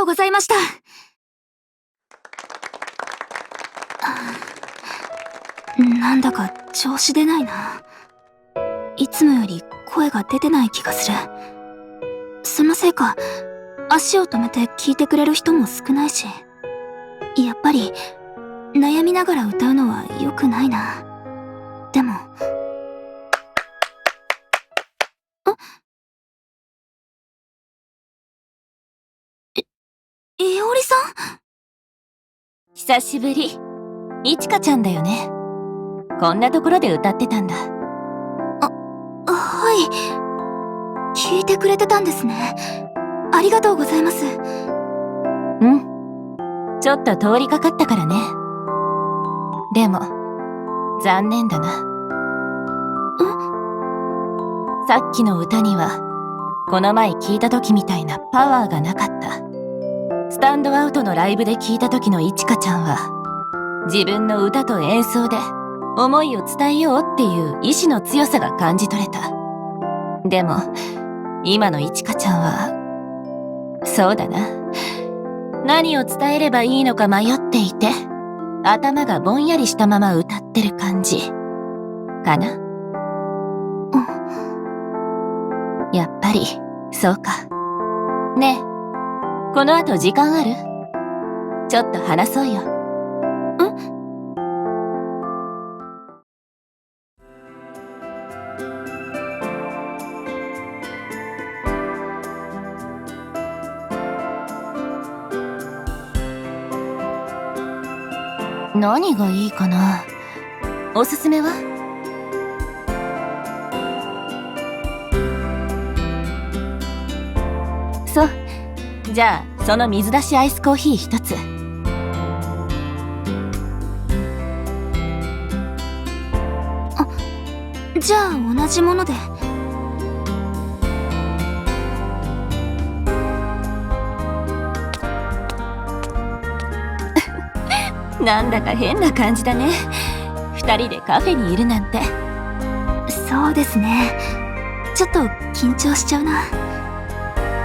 とうございました。なんだか調子出ないな。いつもより声が出てない気がする。そのせいか、足を止めて聞いてくれる人も少ないし、やっぱり悩みながら歌うのは良くないな。でも、いおりさん？久しぶり。いちかちゃんだよね。こんなところで歌ってたんだ。はい。聞いてくれてたんですね。ありがとうございます。うん。ちょっと通りかかったからね。でも、残念だな。さっきの歌には、この前聞いた時みたいなパワーがなかった。スタンドアウトのライブで聞いた時のいちかちゃんは、自分の歌と演奏で思いを伝えようっていう意志の強さが感じ取れた。でも、今のいちかちゃんは、そうだな。何を伝えればいいのか迷っていて、頭がぼんやりしたまま歌ってる感じ。かな？やっぱり、そうか。ねえ、この後時間ある？ちょっと話そうよ。何がいいかな？おすすめは？そう。じゃあ、その水出しアイスコーヒー一つ。じゃあ同じもので。なんだか変な感じだね。二人でカフェにいるなんて。そうですね。ちょっと緊張しちゃうな。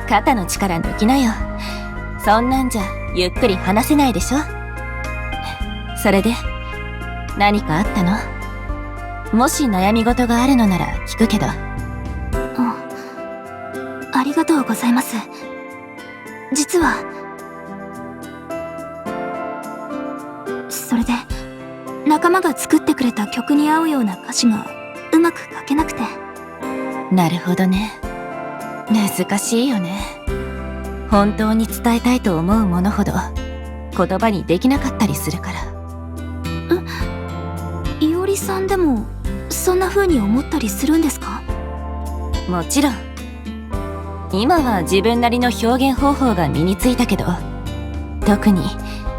肩の力抜きなよ。そんなんじゃゆっくり話せないでしょ。それで、何かあったの？もし悩み事があるのなら聞くけど。ありがとうございます。実は、それで、仲間が作ってくれた曲に合うような歌詞がうまく書けなくて。なるほどね。難しいよね。本当に伝えたいと思うものほど言葉にできなかったりするから。いおりさんでもそんな風に思ったりするんですか？もちろん。今は自分なりの表現方法が身についたけど、特に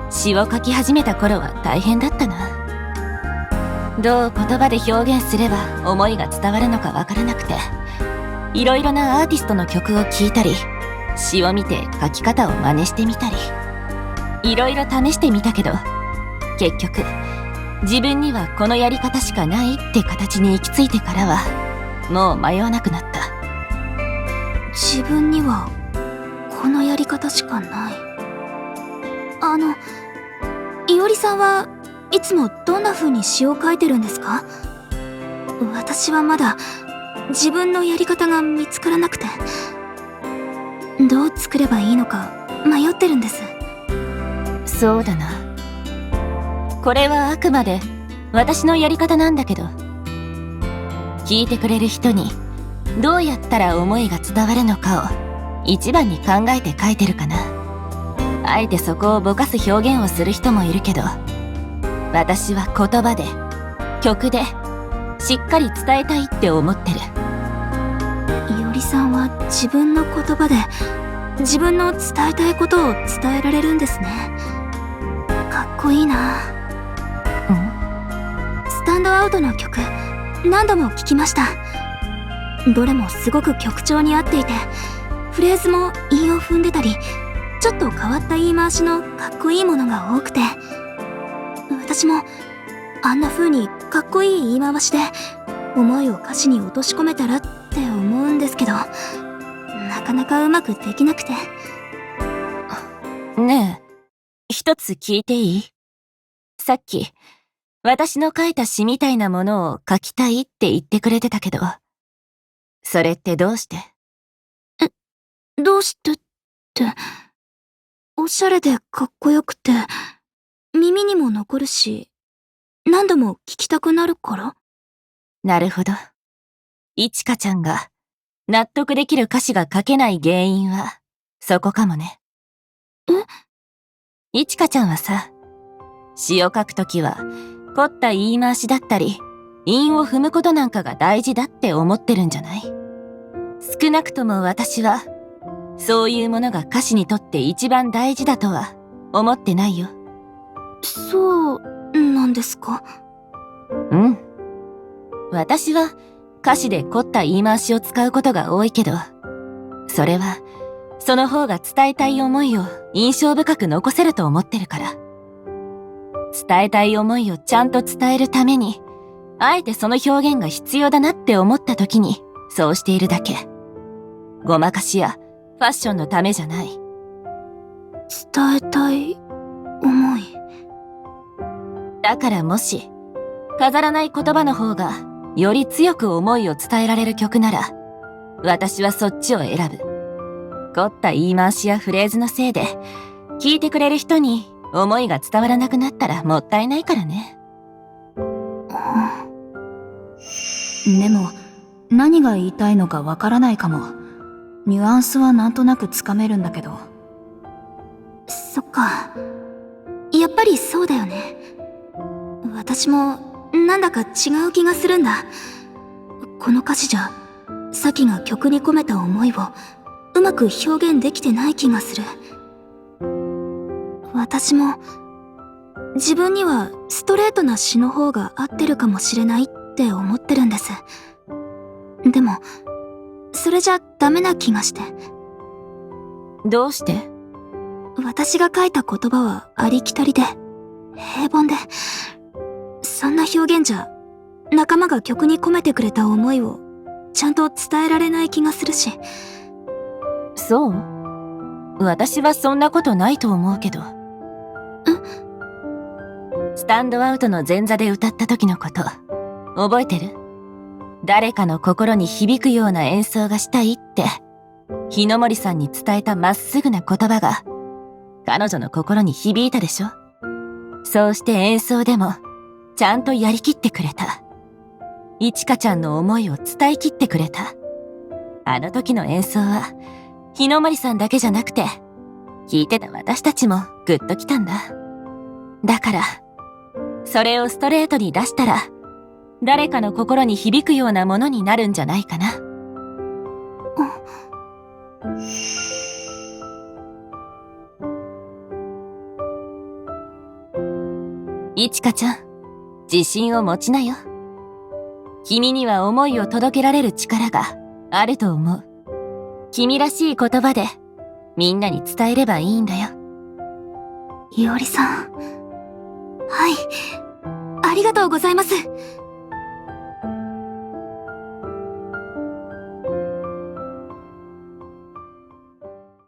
詩を書き始めた頃は大変だったな。どう言葉で表現すれば思いが伝わるのかわからなくて、いろいろなアーティストの曲を聴いたり、詩を見て書き方を真似してみたり、いろいろ試してみたけど、結局自分にはこのやり方しかないって形に行き着いてからはもう迷わなくなった。自分にはこのやり方しかない。いおりさんはいつもどんな風に詩を書いてるんですか？私はまだ自分のやり方が見つからなくて、どう作ればいいのか迷ってるんです。そうだな。これはあくまで私のやり方なんだけど、聞いてくれる人にどうやったら思いが伝わるのかを一番に考えて書いてるかな。あえてそこをぼかす表現をする人もいるけど、私は言葉で、曲でしっかり伝えたいって思ってる。いおりさんは自分の言葉で自分の伝えたいことを伝えられるんですね。かっこいいな。スタンドアウトの曲何度も聴きました。どれもすごく曲調に合っていて、フレーズも韻を踏んでたり、ちょっと変わった言い回しのかっこいいものが多くて、私もあんな風にかっこいい言い回しで思いを歌詞に落とし込めたらって思うんですけど、なかなかうまくできなくて。ねえ、一つ聞いていい？さっき、私の書いた詩みたいなものを書きたいって言ってくれてたけど、それってどうして？どうしてって、おしゃれでかっこよくて、耳にも残るし、何度も聞きたくなるから？なるほど。いちかちゃんが納得できる歌詞が書けない原因は、そこかもね。いちかちゃんはさ、詩を書くときは、凝った言い回しだったり、韻を踏むことなんかが大事だって思ってるんじゃない？少なくとも私は、そういうものが歌詞にとって一番大事だとは思ってないよ。そうなんですか？うん。私は歌詞で凝った言い回しを使うことが多いけど、それはその方が伝えたい思いを印象深く残せると思ってるから。伝えたい思いをちゃんと伝えるために、あえてその表現が必要だなって思った時にそうしているだけ。ごまかしやファッションのためじゃない。伝えたい思い。だからもし、飾らない言葉の方がより強く思いを伝えられる曲なら、私はそっちを選ぶ。凝った言い回しやフレーズのせいで、聞いてくれる人に思いが伝わらなくなったらもったいないからね。でも、何が言いたいのかわからないかも。ニュアンスはなんとなくつかめるんだけど。そっか。やっぱりそうだよね。私もなんだか違う気がするんだ。この歌詞じゃ、サキが曲に込めた思いをうまく表現できてない気がする。私も自分にはストレートな詩の方が合ってるかもしれないって思ってるんです。でもそれじゃダメな気がして。どうして？私が書いた言葉はありきたりで平凡で、そんな表現じゃ仲間が曲に込めてくれた思いをちゃんと伝えられない気がするし。そう？私はそんなことないと思うけど。スタンドアウトの前座で歌った時のこと、覚えてる？誰かの心に響くような演奏がしたいって、日の森さんに伝えたまっすぐな言葉が、彼女の心に響いたでしょ？そうして演奏でも、ちゃんとやりきってくれた。いちかちゃんの思いを伝えきってくれた。あの時の演奏は、日の森さんだけじゃなくて、聴いてた私たちもグッときたんだ。だから、それをストレートに出したら、誰かの心に響くようなものになるんじゃないかな。いちかちゃん、自信を持ちなよ。君には思いを届けられる力があると思う。君らしい言葉でみんなに伝えればいいんだよ。いおりさん。はい、ありがとうございます。